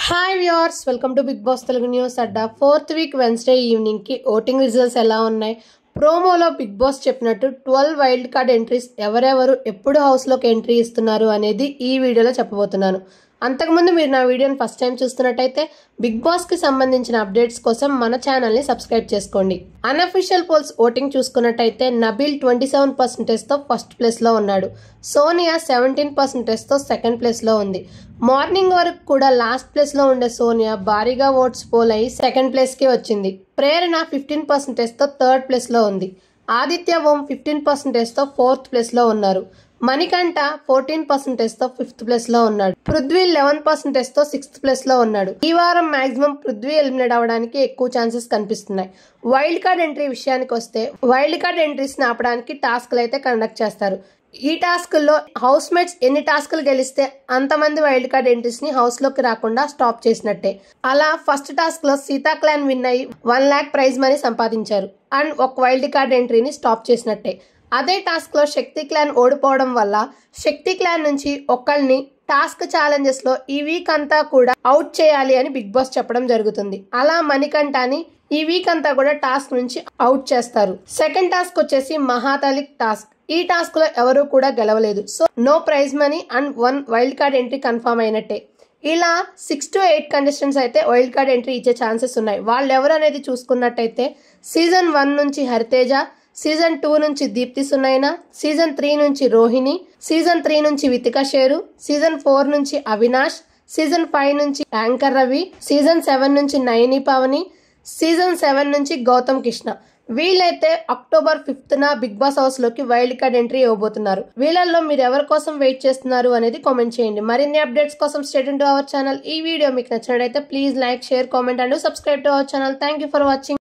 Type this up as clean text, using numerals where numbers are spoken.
Hi viewers, welcome to Bigg Boss Telugu news అడ్డా. 4th week Wednesday ఈవినింగ్కి voting results ఎలా ఉన్నాయి, ప్రోమోలో బిగ్ బాస్ చెప్పినట్టు 12 వైల్డ్ కార్డ్ ఎంట్రీస్ ఎవరెవరు ఎప్పుడు హౌస్లోకి ఎంట్రీ ఇస్తున్నారు అనేది ఈ వీడియోలో చెప్పబోతున్నాను. అంతకుముందు మీరు నా వీడియోని ఫస్ట్ టైం చూస్తున్నట్టయితే బిగ్ బాస్కి సంబంధించిన అప్డేట్స్ కోసం మన ఛానల్ని సబ్స్క్రైబ్ చేసుకోండి. అన్అఫీషియల్ పోల్స్ ఓటింగ్ చూసుకున్నట్టయితే నబీల్ 27%తో ఫస్ట్ ప్లేస్లో ఉన్నాడు. సోనియా 17%తో సెకండ్ ప్లేస్లో ఉంది. మార్నింగ్ వరకు కూడా లాస్ట్ ప్లేస్లో ఉండే సోనియా భారీగా ఓట్స్ పోల్ అయ్యి సెకండ్ ప్లేస్కి వచ్చింది. ప్రేరణ 15%తో థర్డ్ ప్లేస్లో ఉంది. ఆదిత్య ఓం 15%తో ఫోర్త్ ప్లేస్లో ఉన్నారు. మణికంఠ 14%తో ఫిఫ్త్ ప్లేస్లో ఉన్నాడు. పృథ్వీ 11%తో సిక్స్త్ ప్లేస్లో ఉన్నాడు. ఈ వారం మాక్సిమం పృథ్వీ ఎలిమినేట్ అవడానికి ఎక్కువ ఛాన్సెస్ కనిపిస్తున్నాయి. వైల్డ్ కార్డ్ ఎంట్రీ విషయానికి వస్తే వైల్డ్ కార్డ్ ఎంట్రీస్ ఆపడానికి టాస్క్లు అయితే కండక్ట్ చేస్తారు. ఈ టాస్క్లో హౌస్ మేట్స్ ఎన్ని టాస్క్లు గెలిస్తే అంతమంది వైల్డ్ కార్డ్ ఎంట్రీస్ ని హౌస్ లోకి రాకుండా స్టాప్ చేసినట్టే. అలా ఫస్ట్ టాస్క్ లో సీతా క్లాన్ విన్ అయ్యి 1 lakh ప్రైజ్ మనీ సంపాదించారు అండ్ ఒక వైల్డ్ కార్డ్ ఎంట్రీని స్టాప్ చేసినట్టే. అదే టాస్క్ లో శక్తి క్లాన్ ఓడిపోవడం వల్ల శక్తి క్లాన్ నుంచి ఒకళ్ళని టాస్క్ ఛాలెంజెస్ లో ఈ వీక్ అంతా కూడా అవుట్ చేయాలి అని బిగ్ బాస్ చెప్పడం జరుగుతుంది. అలా మణికంఠని ఈ వీక్ అంతా కూడా టాస్క్ నుంచి అవుట్ చేస్తారు. సెకండ్ టాస్క్ వచ్చేసి మహాతాలిక్ టాస్క్. ఈ టాస్క్ లో ఎవరు కూడా గెలవలేదు. So no prize money and 1 wild card entry confirm అయినట్టే. ఇలా 6 to 8 కంటెస్టెంట్స్ అయితే వైల్డ్ కార్డ్ ఎంట్రీ ఇచ్చే ఛాన్సెస్ ఉన్నాయి. వాళ్ళు ఎవరు అనేది చూసుకున్నట్టయితే సీజన్ 1 నుంచి హరితేజ, సీజన్ 2 నుంచి దీప్తి సునైనా, సీజన్ 3 నుంచి రోహిణి, సీజన్ 3 నుంచి వితిక షేరు, సీజన్ 4 నుంచి అవినాష్, సీజన్ 5 నుంచి యాంకర్ రవి, సీజన్ 7 నుంచి నయని పవని, సీజన్ 7 నుంచి గౌతమ్ కృష్ణ. వీళ్ళైతే అక్టోబర్ 5న బిగ్ బాస్ హౌస్ లోకి వైల్డ్ కార్డ్ ఎంట్రీ ఇవ్వబోతున్నారు. వీళ్ళల్లో మీరు ఎవరి కోసం వెయిట్ చేస్తున్నారు అనేది కామెంట్ చేయండి. మరిన్ని అప్డేట్స్ కోసం stay tuned to our channel. ఈ వీడియో మీకు నచ్చినట్లయితే please like, share, comment and subscribe to our channel. Thank you for watching.